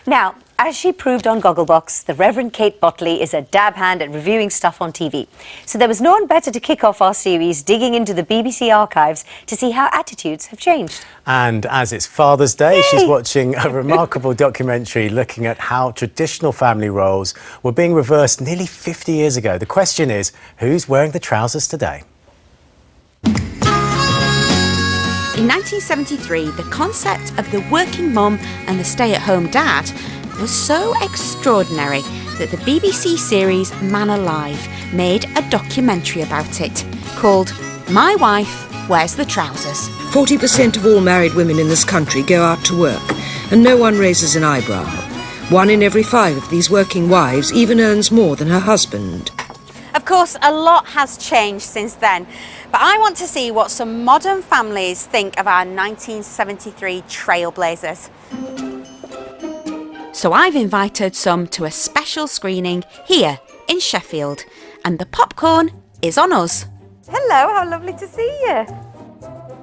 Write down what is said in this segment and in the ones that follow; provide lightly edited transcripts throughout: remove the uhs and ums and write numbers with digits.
Now, as she proved on Gogglebox, the Reverend Kate Botley is a dab hand at reviewing stuff on TV. So there was no one better to kick off our series digging into the BBC archives to see how attitudes have changed. And as it's Father's Day, she's watching a remarkable documentary looking at how traditional family roles were being reversed nearly 50 years ago. The question is, who's wearing the trousers today? In 1973, the concept of the working mum and the stay-at-home dad was so extraordinary that the BBC series Man Alive made a documentary about it called My Wife Wears the Trousers. 40% of all married women in this country go out to work, and no one raises an eyebrow. 1 in every 5 of these working wives even earns more than her husband. Of course, a lot has changed since then, but I want to see what some modern families think of our 1973 trailblazers. So I've invited some to a special screening here in Sheffield, and the popcorn is on us. Hello, how lovely to see you.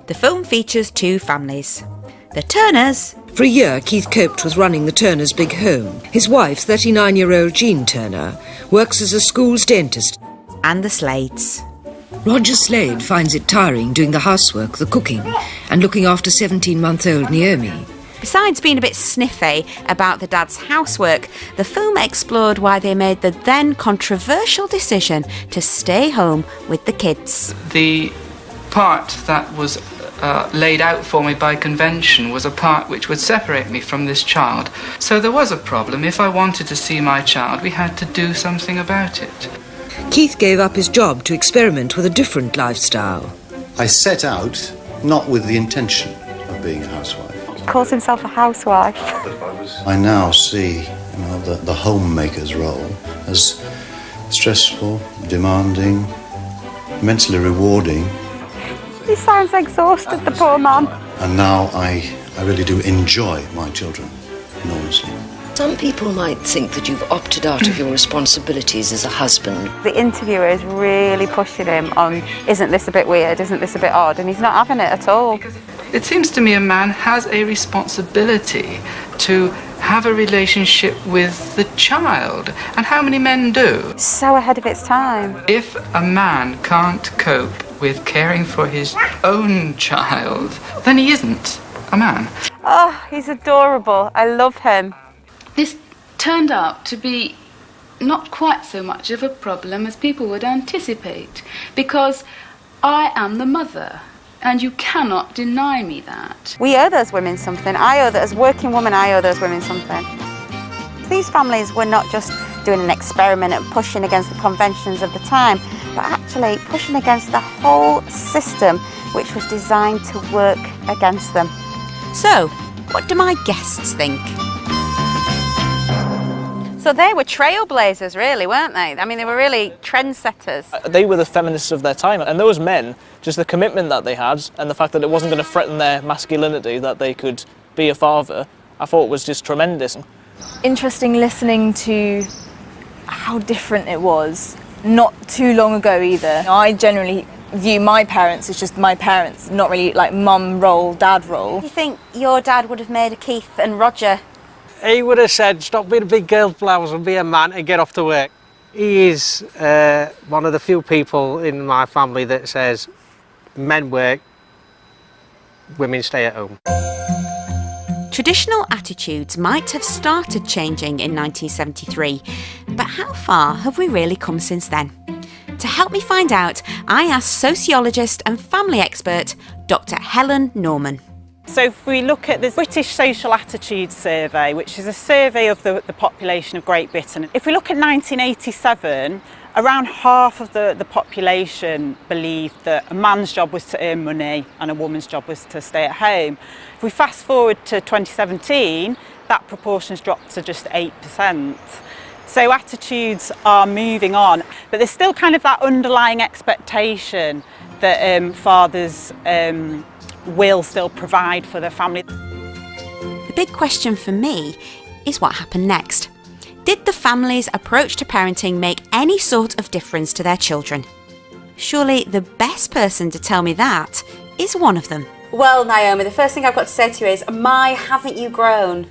The film features 2 families. The Turners. For a year, Keith coped with running the Turners' big home. His wife, 39-year-old Jean Turner, works as a school's dentist. And the Slades. Roger Slade finds it tiring doing the housework, the cooking, and looking after 17-month-old Naomi. Besides being a bit sniffy about the dad's housework, the film explored why they made the then controversial decision to stay home with the kids. The part that was laid out for me by convention was a part which would separate me from this child. So there was a problem. If I wanted to see my child, we had to do something about it. Keith gave up his job to experiment with a different lifestyle. I set out not with the intention of being a housewife. He calls himself a housewife. I now see, the homemaker's role as stressful, demanding, immensely rewarding. He sounds exhausted, the poor man. And now I really do enjoy my children enormously. Some people might think that you've opted out of your responsibilities as a husband. The interviewer is really pushing him on, isn't this a bit weird, isn't this a bit odd? And he's not having it at all. It seems to me a man has a responsibility to have a relationship with the child. And how many men do? So ahead of its time. If a man can't cope with caring for his own child, then he isn't a man. Oh, he's adorable. I love him. This turned out to be not quite so much of a problem as people would anticipate, because I am the mother, and you cannot deny me that. We owe those women something. As a working woman, I owe those women something. These families were not just doing an experiment and pushing against the conventions of the time, but actually pushing against the whole system which was designed to work against them. So, what do my guests think? So they were trailblazers, really, weren't they? I mean, they were really trendsetters. They were the feminists of their time, and those men, just the commitment that they had and the fact that it wasn't going to threaten their masculinity, that they could be a father, I thought was just tremendous. Interesting listening to how different it was not too long ago either. I generally view my parents as just my parents, not really like mum role, dad role. Do you think your dad would have made a Keith and Roger? He would have said, stop being a big girl blouse and be a man and get off to work. He is one of the few people in my family that says men work, women stay at home. Traditional attitudes might have started changing in 1973, but how far have we really come since then? To help me find out, I asked sociologist and family expert Dr. Helen Norman. So if we look at the British Social Attitudes Survey, which is a survey of the population of Great Britain, if we look at 1987, around half of the population believed that a man's job was to earn money and a woman's job was to stay at home. If we fast forward to 2017, that proportion's dropped to just 8%. So attitudes are moving on, but there's still kind of that underlying expectation that fathers will still provide for their family. The big question for me is what happened next. Did the family's approach to parenting make any sort of difference to their children? Surely the best person to tell me that is one of them. Well, Naomi, the first thing I've got to say to you is, my, haven't you grown?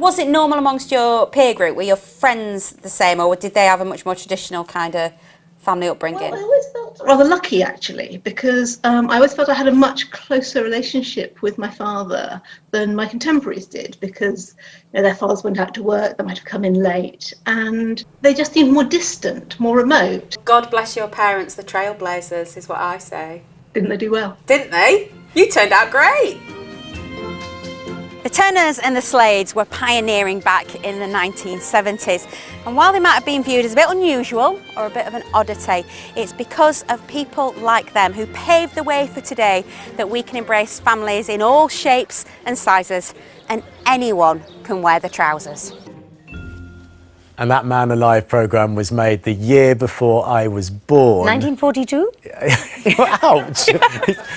Was it normal amongst your peer group? Were your friends the same, or did they have a much more traditional kind of family upbringing? Well, I always felt rather lucky, actually, because I always felt I had a much closer relationship with my father than my contemporaries did, because their fathers went out to work, they might have come in late, and they just seemed more distant, more remote. God bless your parents, the trailblazers, is what I say. Didn't they do well? Didn't they? You turned out great. The Turners and the Slades were pioneering back in the 1970s, and while they might have been viewed as a bit unusual or a bit of an oddity, it's because of people like them who paved the way for today that we can embrace families in all shapes and sizes, and anyone can wear the trousers. And that Man Alive programme was made the year before I was born. 1942? Ouch!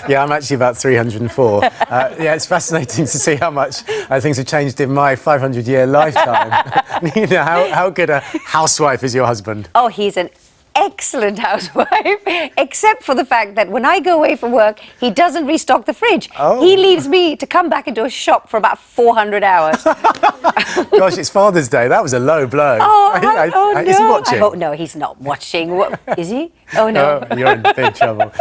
Yeah, I'm actually about 304. Yeah, it's fascinating to see how much things have changed in my 500-year lifetime. Nina, how good a housewife is your husband? Oh, he's an excellent housewife, except for the fact that when I go away from work, he doesn't restock the fridge. Oh. He leaves me to come back into a shop for about 400 hours. Gosh, it's Father's Day. That was a low blow. Oh, no. Is he watching? No, he's not watching. What, is he? Oh, no. Oh, you're in big trouble.